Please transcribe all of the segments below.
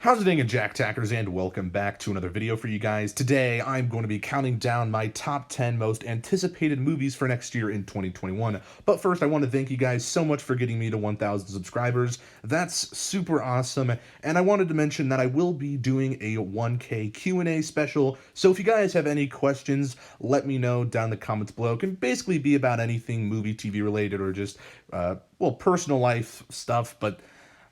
How's it going, Jack Tackers, and welcome back to another video for you guys. Today, I'm going to be counting down my top 10 most anticipated movies for next year in 2021. But first, I want to thank you guys so much for getting me to 1,000 subscribers. That's super awesome. And I wanted to mention that I will be doing a 1K Q&A special. So if you guys have any questions, let me know down in the comments below. It can basically be about anything movie, TV related, or just, personal life stuff, but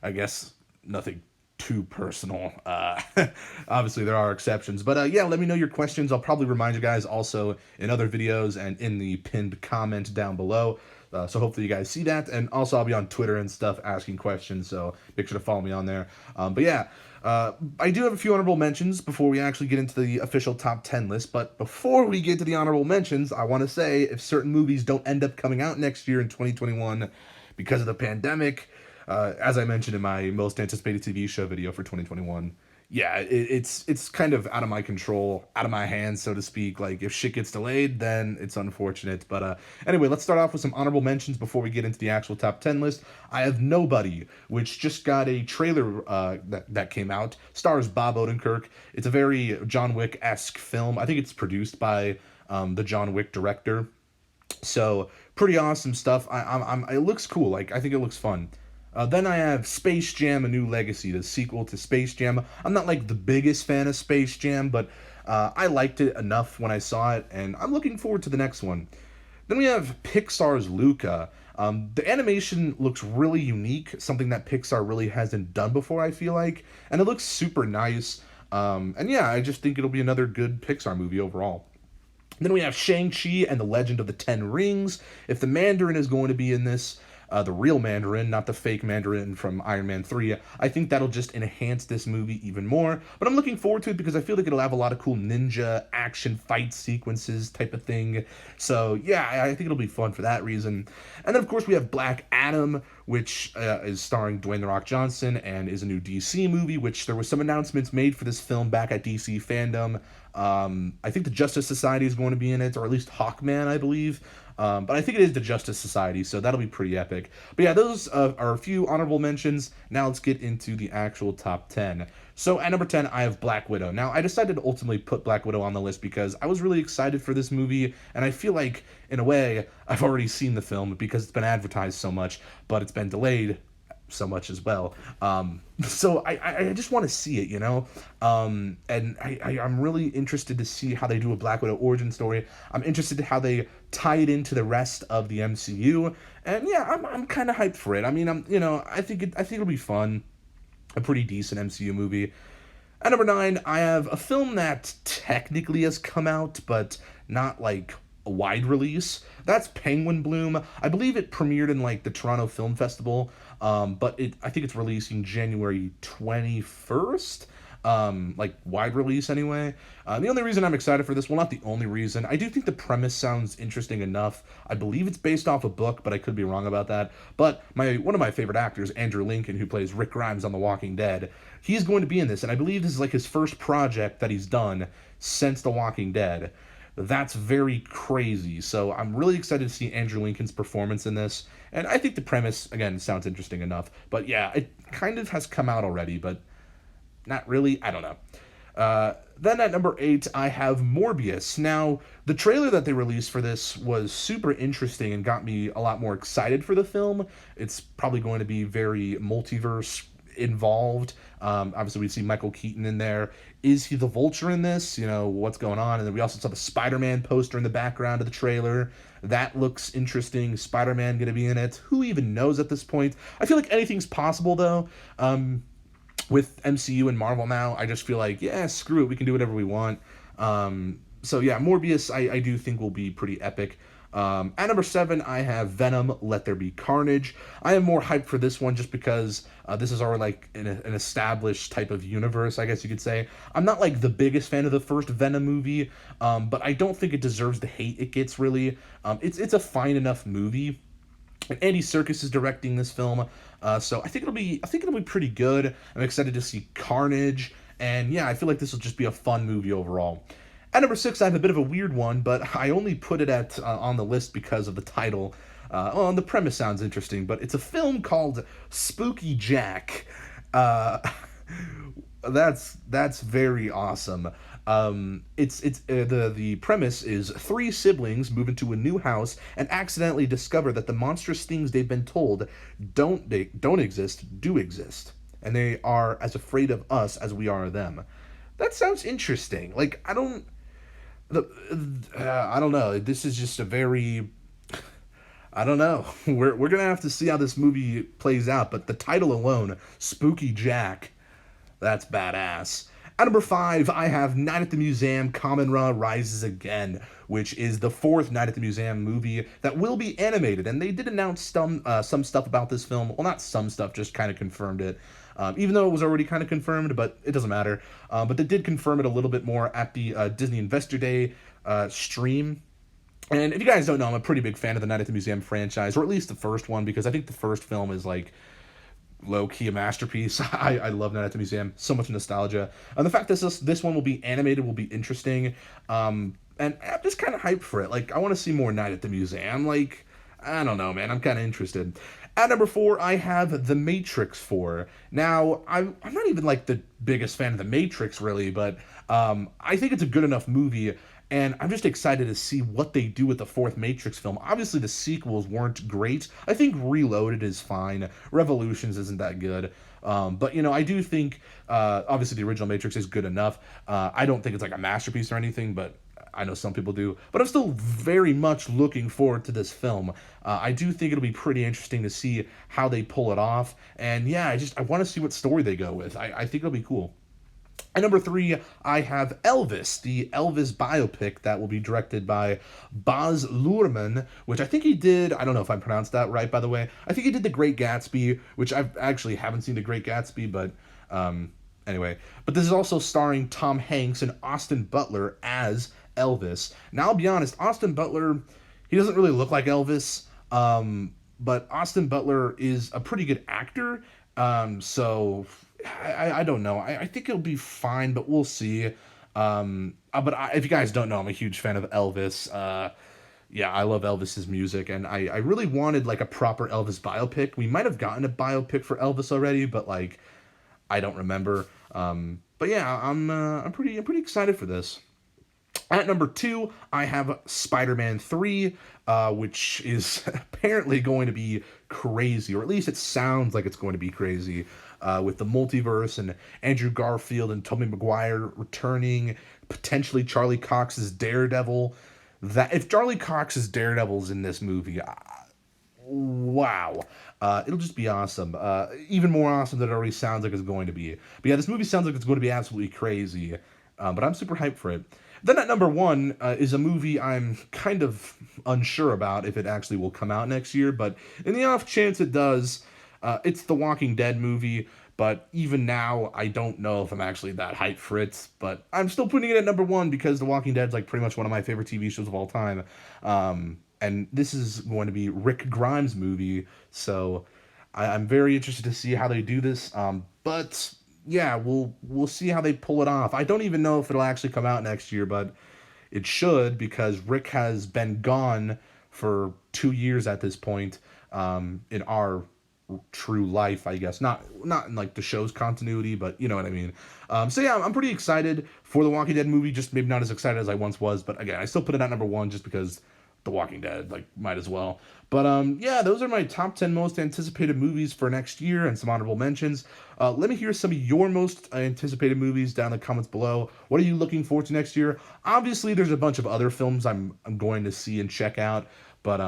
I guess nothing too personal. Obviously, there are exceptions. But yeah, let me know your questions. I'll probably remind you guys also in other videos and in the pinned comment down below. So hopefully you guys see that. And also, I'll be on Twitter and stuff asking questions. So make sure to follow me on there. But yeah, I do have a few honorable mentions before we actually get into the official top 10 list. But before we get to the honorable mentions, I want to say if certain movies don't end up coming out next year in 2021 because of the pandemic, as I mentioned in my most anticipated TV show video for 2021, yeah, it's kind of out of my control, out of my hands, so to speak. Like, if shit gets delayed, then it's unfortunate. But anyway, let's start off with some honorable mentions before we get into the actual top 10 list. I have Nobody, which just got a trailer that came out. Stars Bob Odenkirk. It's a very John Wick-esque film. I think it's produced by the John Wick director. So, pretty awesome stuff. It looks cool. Like, I think it looks fun. Then I have Space Jam: A New Legacy, the sequel to Space Jam. I'm not like the biggest fan of Space Jam, but I liked it enough when I saw it, and I'm looking forward to the next one. Then we have Pixar's Luca. The animation looks really unique, something that Pixar really hasn't done before, I feel like, and it looks super nice. And yeah, I just think it'll be another good Pixar movie overall. Then we have Shang-Chi and the Legend of the Ten Rings. If the Mandarin is going to be in this, the real Mandarin, not the fake Mandarin from Iron Man 3, I think that'll just enhance this movie even more. But I'm looking forward to it because I feel like it'll have a lot of cool ninja action fight sequences type of thing. So yeah, I think it'll be fun for that reason. And then of course we have Black Adam, which is starring Dwayne "The Rock" Johnson and is a new DC movie, which there was some announcements made for this film back at DC Fandom. I think the Justice Society is going to be in it, or at least Hawkman, I believe. But I think it is the Justice Society, so that'll be pretty epic. But yeah, those are a few honorable mentions. Now let's get into the actual top 10. So at number 10, I have Black Widow. Now, I decided to ultimately put Black Widow on the list because I was really excited for this movie, and I feel like, in a way, I've already seen the film because it's been advertised so much, but it's been delayed so much as well. So I just want to see it, you know? And I'm really interested to see how they do a Black Widow origin story. I'm interested in how they tie it into the rest of the MCU. And yeah, I'm kind of hyped for it. I mean, I think it'll be fun. A pretty decent MCU movie. At number 9, I have a film that technically has come out, but not like a wide release. That's Penguin Bloom. I believe it premiered in like the Toronto Film Festival, but I think it's releasing January 21st. Like wide release anyway. The only reason I'm excited for this, well, not the only reason, I do think the premise sounds interesting enough. I believe it's based off a book, but I could be wrong about that. But one of my favorite actors, Andrew Lincoln, who plays Rick Grimes on The Walking Dead, he's going to be in this, and I believe this is like his first project that he's done since The Walking Dead. That's very crazy. So I'm really excited to see Andrew Lincoln's performance in this. And I think the premise, again, sounds interesting enough. But yeah, it kind of has come out already, but not really. I don't know. Then at number 8, I have Morbius. Now, the trailer that they released for this was super interesting and got me a lot more excited for the film. It's probably going to be very multiverse involved. Obviously, we see Michael Keaton in there. Is he the Vulture in this? You know, what's going on? And then we also saw the Spider-Man poster in the background of the trailer. That looks interesting. Spider-Man going to be in it. Who even knows at this point? I feel like anything's possible, though. With MCU and Marvel now, I just feel like, yeah, screw it. We can do whatever we want. So yeah, Morbius, I do think will be pretty epic. At number 7, I have Venom, Let There Be Carnage. I am more hyped for this one just because this is already like an established type of universe, I guess you could say. I'm not like the biggest fan of the first Venom movie, but I don't think it deserves the hate it gets, really. It's a fine enough movie. And Andy Serkis is directing this film, so I think it'll be pretty good. I'm excited to see Carnage, and yeah, I feel like this will just be a fun movie overall. At number 6, I have a bit of a weird one, but I only put it on the list because of the title. Well, and the premise sounds interesting, but it's a film called Spooky Jack. That's very awesome. It's the premise is three siblings move into a new house and accidentally discover that the monstrous things they've been told don't exist do exist, and they are as afraid of us as we are of them. That sounds interesting. Like the I don't know. This is just a very I don't know. We're gonna have to see how this movie plays out, but the title alone, Spooky Jack, that's badass. At number five, I have Night at the Museum: Kamen-Ra Rises Again, which is the fourth Night at the Museum movie that will be animated. And they did announce some stuff about this film. Well, not some stuff, just kind of confirmed it. Even though it was already kind of confirmed, but it doesn't matter. But they did confirm it a little bit more at the Disney Investor Day stream. And if you guys don't know, I'm a pretty big fan of the Night at the Museum franchise, or at least the first one, because I think the first film is like low-key a masterpiece. I love Night at the Museum. So much nostalgia. And the fact that this one will be animated will be interesting. And I'm just kind of hyped for it. Like, I want to see more Night at the Museum. Like, I don't know, man. I'm kind of interested. At number four, I have The Matrix 4. Now, I'm not even, like, the biggest fan of The Matrix, really, but I think it's a good enough movie, and I'm just excited to see what they do with the fourth Matrix film. Obviously, the sequels weren't great. I think Reloaded is fine. Revolutions isn't that good. But, you know, I do think, obviously, the original Matrix is good enough. I don't think it's like a masterpiece or anything, but I know some people do. But I'm still very much looking forward to this film. I do think it'll be pretty interesting to see how they pull it off. And, yeah, I want to see what story they go with. I think it'll be cool. At number three, I have Elvis, the Elvis biopic that will be directed by Baz Luhrmann, which I think he did, I don't know if I pronounced that right, by the way. I think he did The Great Gatsby, which I actually haven't seen The Great Gatsby, but anyway. But this is also starring Tom Hanks and Austin Butler as Elvis. Now, I'll be honest, Austin Butler, he doesn't really look like Elvis, but Austin Butler is a pretty good actor, so I don't know. I think it'll be fine, but we'll see. If you guys don't know, I'm a huge fan of Elvis. Yeah, I love Elvis's music, and I really wanted like a proper Elvis biopic. We might have gotten a biopic for Elvis already, but like I don't remember. But yeah, I'm pretty excited for this. At number two, I have Spider-Man 3, which is apparently going to be crazy, or at least it sounds like it's going to be crazy, with the multiverse and Andrew Garfield and Tobey Maguire returning, potentially Charlie Cox's Daredevil. That if Charlie Cox's Daredevil's in this movie, wow, it'll just be awesome. Even more awesome than it already sounds like it's going to be. But yeah, this movie sounds like it's going to be absolutely crazy. But I'm super hyped for it. Then at number one is a movie I'm kind of unsure about if it actually will come out next year, but in the off chance it does, it's the Walking Dead movie, but even now, I don't know if I'm actually that hyped for it, but I'm still putting it at number one because The Walking Dead is like pretty much one of my favorite TV shows of all time, and this is going to be Rick Grimes' movie, so I'm very interested to see how they do this, but yeah, we'll see how they pull it off. I don't even know if it'll actually come out next year, but it should because Rick has been gone for 2 years at this point, in our true life, I guess. Not in like the show's continuity, but you know what I mean. So yeah, I'm pretty excited for the Walking Dead movie, just maybe not as excited as I once was, but again, I still put it at number one just because The Walking Dead, like, might as well. But yeah, those are my top 10 most anticipated movies for next year and some honorable mentions. Let me hear some of your most anticipated movies down in the comments below. What are you looking forward to next year? Obviously, there's a bunch of other films I'm going to see and check out, but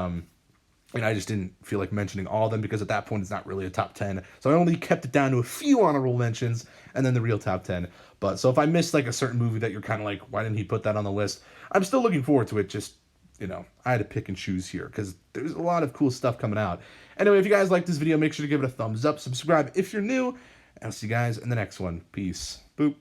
and I just didn't feel like mentioning all of them because at that point it's not really a top 10. So I only kept it down to a few honorable mentions and then the real top 10. But so if I missed like a certain movie that you're kind of like, why didn't he put that on the list? I'm still looking forward to it. Just, you know, I had to pick and choose here because there's a lot of cool stuff coming out. Anyway, if you guys like this video, make sure to give it a thumbs up, subscribe if you're new, and I'll see you guys in the next one. Peace. Boop.